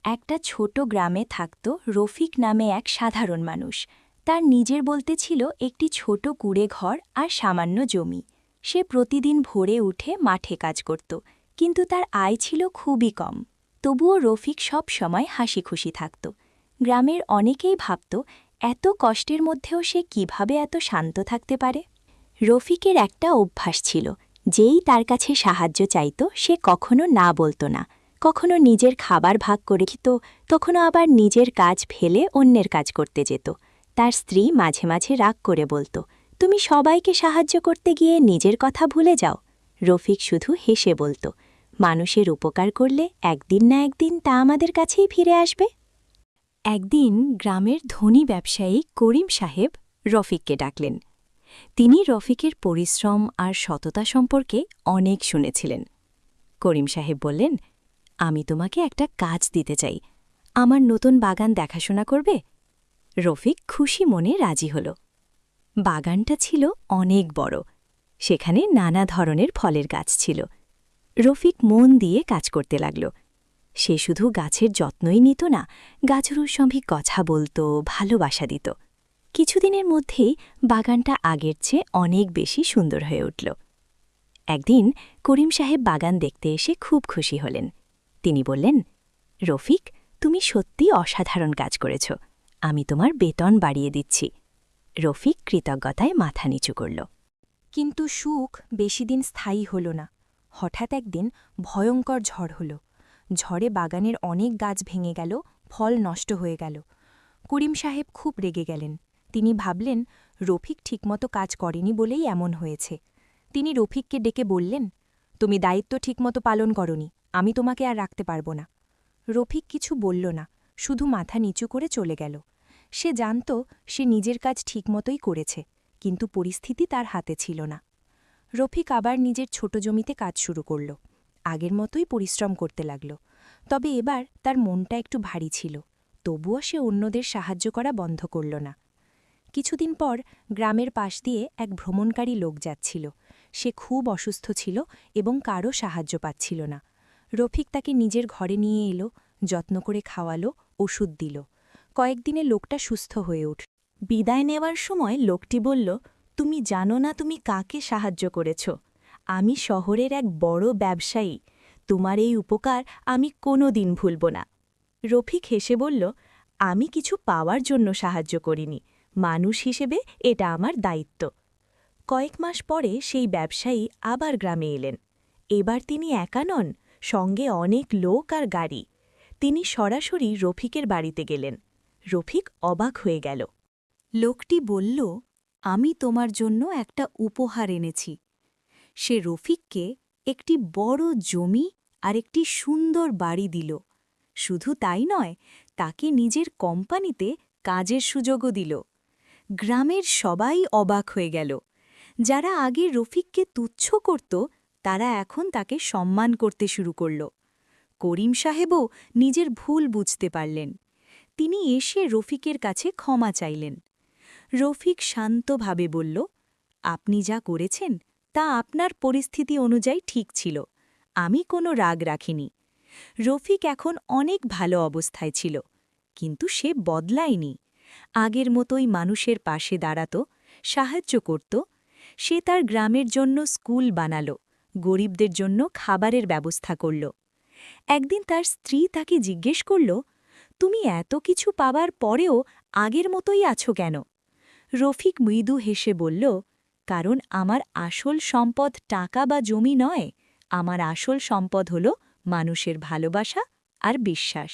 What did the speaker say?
একটা ছোট গ্রামে থাকত রফিক নামে এক সাধারণ মানুষ। তার নিজের বলতে ছিল একটি ছোট কুঁড়ে ঘর আর সামান্য জমি। সে প্রতিদিন ভোরে উঠে মাঠে কাজ করত, কিন্তু তার আয় ছিল খুবই কম। তবুও রফিক সব সময় হাসি খুশি থাকত। গ্রামের অনেকেই ভাবত এত কষ্টের মধ্যেও সে কিভাবে এত শান্ত থাকতে পারে। রফিকের একটা অভ্যাস ছিল, যেই তার কাছে সাহায্য চাইত সে কখনো না বলতো না। কখনো নিজের খাবার ভাগ করে খেত, কখনো আবার নিজের কাজ ফেলে অন্যের কাজ করতে যেত। তার স্ত্রী মাঝে মাঝে রাগ করে বলতো, তুমি সবাইকে সাহায্য করতে গিয়ে নিজের কথা ভুলে যাও। রফিক শুধু হেসে বলতো, মানুষের উপকার করলে একদিন না একদিন তা আমাদের কাছেই ফিরে আসবে। একদিন গ্রামের ধনী ব্যবসায়ী করিম সাহেব রফিককে ডাকলেন। তিনি রফিকের পরিশ্রম আর সততা সম্পর্কে অনেক শুনেছিলেন। করিম সাহেব বললেন, আমি তোমাকে একটা কাজ দিতে চাই। আমার নতুন বাগান দেখাশোনা করবে? রফিক খুশি মনে রাজি হল। বাগানটা ছিল অনেক বড়। সেখানে নানা ধরনের ফলের গাছ ছিল। রফিক মন দিয়ে কাজ করতে লাগল। সে শুধু গাছের যত্নই নিত না, গাছের সঙ্গে কথা বলত, ভালোবাসা দিত। কিছুদিনের মধ্যেই বাগানটা আগের চেয়ে অনেক বেশি সুন্দর হয়ে উঠল। একদিন করিম সাহেব বাগান দেখতে এসে খুব খুশি হলেন। তিনি বললেন, রফিক, তুমি সত্যি অসাধারণ কাজ করেছ। আমি তোমার বেতন বাড়িয়ে দিচ্ছি। রফিক কৃতজ্ঞতায় মাথা নিচু করল। কিন্তু সুখ বেশিদিন স্থায়ী হল না। হঠাৎ একদিন ভয়ঙ্কর ঝড় হল। ঝড়ে বাগানের অনেক গাছ ভেঙে গেল, ফল নষ্ট হয়ে গেল। করিম সাহেব খুব রেগে গেলেন। তিনি ভাবলেন, রফিক ঠিকমতো কাজ করেনি বলেই এমন হয়েছে। তিনি রফিককে ডেকে বললেন, তুমি দায়িত্ব ঠিকমতো পালন করনি, আমি তোমাকে আর রাখতে পারব না। রফিক কিছু বলল না, শুধু মাথা নিচু করে চলে গেল। সে জানত সে নিজের কাজ ঠিকমতোই করেছে, কিন্তু পরিস্থিতি তার হাতে ছিল না। রফিক আবার নিজের ছোট জমিতে কাজ শুরু করল। আগের মতোই পরিশ্রম করতে লাগল। তবে এবার তার মনটা একটু ভারী ছিল। তবুও সে অন্যদের সাহায্য করা বন্ধ করল না। কিছুদিন পর গ্রামের পাশ দিয়ে এক ভ্রমণকারী লোক যাচ্ছিল। সে খুব অসুস্থ ছিল এবং কারও সাহায্য পাচ্ছিল না। রফিক তাকে নিজের ঘরে নিয়ে এলো, যত্ন করে খাওয়ালো, ওষুধ দিল। কয়েকদিনে লোকটা সুস্থ হয়ে উঠল। বিদায় নেওয়ার সময় লোকটি বলল, তুমি জানো না তুমি কাকে সাহায্য করেছ? আমি শহরের এক বড় ব্যবসায়ী। তোমার এই উপকার আমি কোনো দিন ভুলব না। রফিক হেসে বলল, আমি কিছু পাওয়ার জন্য সাহায্য করিনি। মানুষ হিসেবে এটা আমার দায়িত্ব। কয়েক মাস পরে সেই ব্যবসায়ী আবার গ্রামে এলেন। এবার তিনি একা নন, সঙ্গে অনেক লোক আর গাড়ি। তিনি সরাসরি রফিকের বাড়িতে গেলেন। রফিক অবাক হয়ে গেল। লোকটি বলল, আমি তোমার জন্য একটা উপহার এনেছি। সে রফিককে একটি বড় জমি আর একটি সুন্দর বাড়ি দিল। শুধু তাই নয়, তাকে নিজের কোম্পানিতে কাজের সুযোগও দিল। গ্রামের সবাই অবাক হয়ে গেল। যারা আগে রফিককে তুচ্ছ করত, তারা এখন তাকে সম্মান করতে শুরু করল। করিম সাহেবও নিজের ভুল বুঝতে পারলেন। তিনি এসে রফিকের কাছে ক্ষমা চাইলেন। রফিক শান্তভাবে বলল, আপনি যা করেছেন তা আপনার পরিস্থিতি অনুযায়ী ঠিক ছিল। আমি কোনো রাগ রাখিনি। রফিক এখন অনেক ভালো অবস্থায় ছিল, কিন্তু সে বদলায়নি। আগের মতোই মানুষের পাশে দাঁড়াত, সাহায্য করত। সে তার গ্রামের জন্য স্কুল বানাল, গরিবদের জন্য খাবারের ব্যবস্থা করল। একদিন তার স্ত্রী তাকে জিজ্ঞেস করল, তুমি এত কিছু পাবার পরেও আগের মতোই আছো কেন? রফিক মৃদু হেসে বলল, কারণ আমার আসল সম্পদ টাকা বা জমি নয়। আমার আসল সম্পদ হল মানুষের ভালোবাসা আর বিশ্বাস।